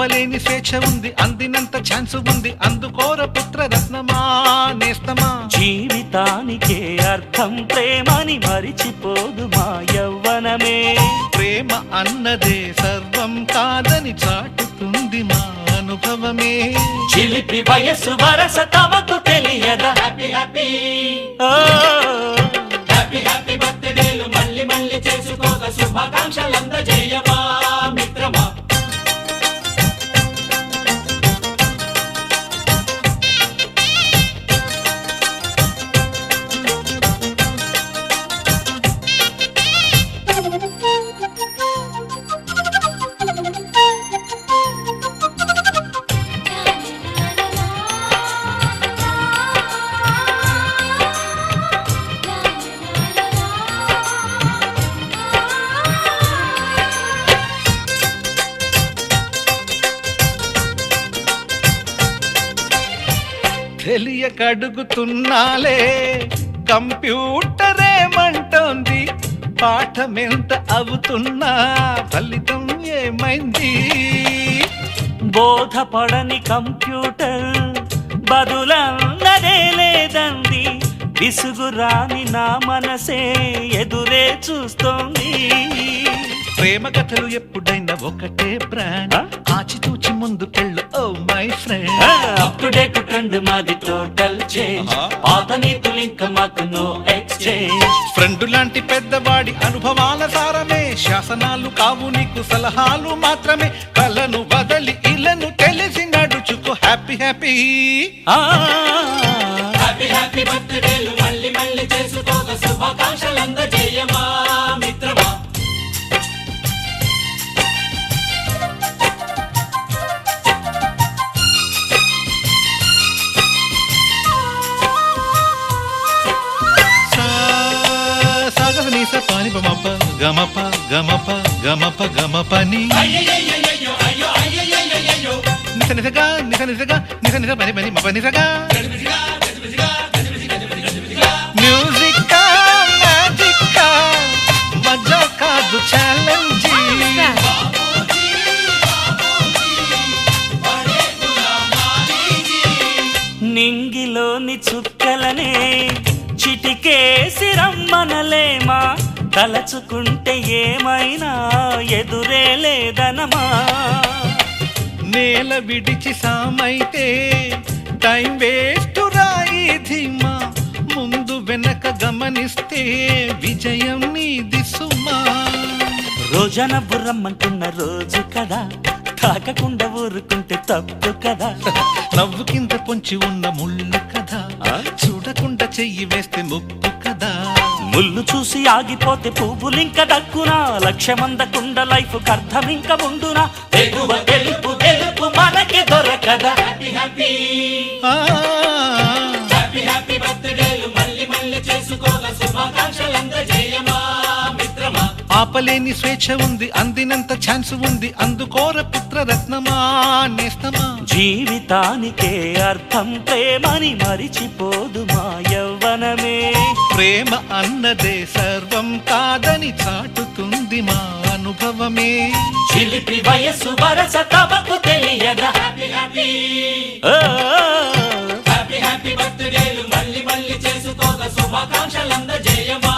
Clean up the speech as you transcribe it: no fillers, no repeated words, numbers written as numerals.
ఆపలేని స్వేచ్ఛ ఉంది, అందినంత ఛాన్స్ ఉంది, అందుకోర పుత్ర రత్నమా నేస్తమా. జీవితానికే అర్థం ప్రేమని మరిచిపోదు మా యవ్వనమే. ప్రేమ అన్నదే సర్వం కాదని చాటుతుంది మా అనుభవమే. చిలిపి వయసు వరస తమకు తెలియదా. హ్యాపీ హ్యాపీ హ్యాపీ హ్యాపీ బర్త్డేలు మళ్ళీ మళ్ళీ చేసుకోగా శుభాకాంక్షలందజేయమా మిత్రమా. తెలియకడుగుతున్నాలే కంప్యూటర్ ఏమంటోంది, పాఠమెంత అవుతున్నా ఫలితం ఏమైంది. బోధపడని కంప్యూటర్ బదులన్నదే లేదంది, విసుగురాని నా మనసే ఎదురే చూస్తోంది. ప్రేమ కథలు ఎప్పుడైనా ఒకటే బ్రాండ్, ఆచితూచి ముందుకెళ్ళు oh my friend. Up to date trend మాది టోటల్ చేంజ్, పాత నీతులు ఇంకా మాకు నో ఎక్స్చేంజ్. ఫ్రెండ్ లాంటి పెద్దవాడి అనుభవాల సారమే, శాసనాలు కావు నీకు సలహాలు మాత్రమే. కలను వదలి ఇలను తెలిసి నడుచుకో హ్యాపీ హ్యాపీ హ్యాపీ హ్యాపీ బర్త్డేలు మళ్ళీ మళ్ళీ చేసుకోగా శుభాకాంక్షలందజేయమా మిత్రమా. పాని బమప గమప గమప గమప గమపని నిస నిసగా నిస నిసగా నిస నిస పని పని మప నిసగా. మ్యూజిక్ మ్యాజిక్ మజా కాదు ఛాలెంజ్. నింగిలోని చుక్కలనే చిటికేసి రమ్మనలేమా, తలచుకుంటే ఏమైనా ఎదురే లేదనమా. నేల విడిచి సామైతే టైం వేస్ట్ రాయి ధీమా, ముందు వెనక గమనిస్తే విజయం నీది సుమా. రోజన బుర్రమ్మంటున్న రోజు కదా, తాకకుండా ఊరుకుంటే తప్పు కదా. నవ్వు కింద పొంచి ఉన్న ముళ్ళు కదా, చూడకుండా చెయ్యి వేస్తే ముప్పు కదా. ముళ్ళు చూసి ఆగిపోతే పువ్వులింక దక్కునా, లక్ష్యమందకుండ లైఫ్ అర్థం ఇంక ఉండునా. ఎగువ గెలుపు గెలుపు మనకి దొరకదా. హ్యాపీ హ్యాపీ హ్యాపీ హ్యాపీ బర్త్డేలు మళ్ళీ మళ్ళీ చేసుకోగా శుభాకాంక్షలందజేయమా మిత్రమా. ఆపలేని స్వేచ్ఛ ఉంది, అందినంత ఛాన్స్ ఉంది, అందుకోర పుత్ర రత్నమా నేస్తమా. జీవితానికే అర్థం ప్రేమని మరిచిపోదు మా యవ్వనమే. ప్రేమ అన్నదే సర్వం కాదని చాటుతుంది మా అనుభవమే. చిలిపి వయసు వరస తమకు తెలియదా. హ్యాపీ హ్యాపీ హ్యాపీ హ్యాపీ బర్త్డేలు మళ్ళీ మళ్ళీ చేసుకోగా శుభాకాంక్షలందజేయమా.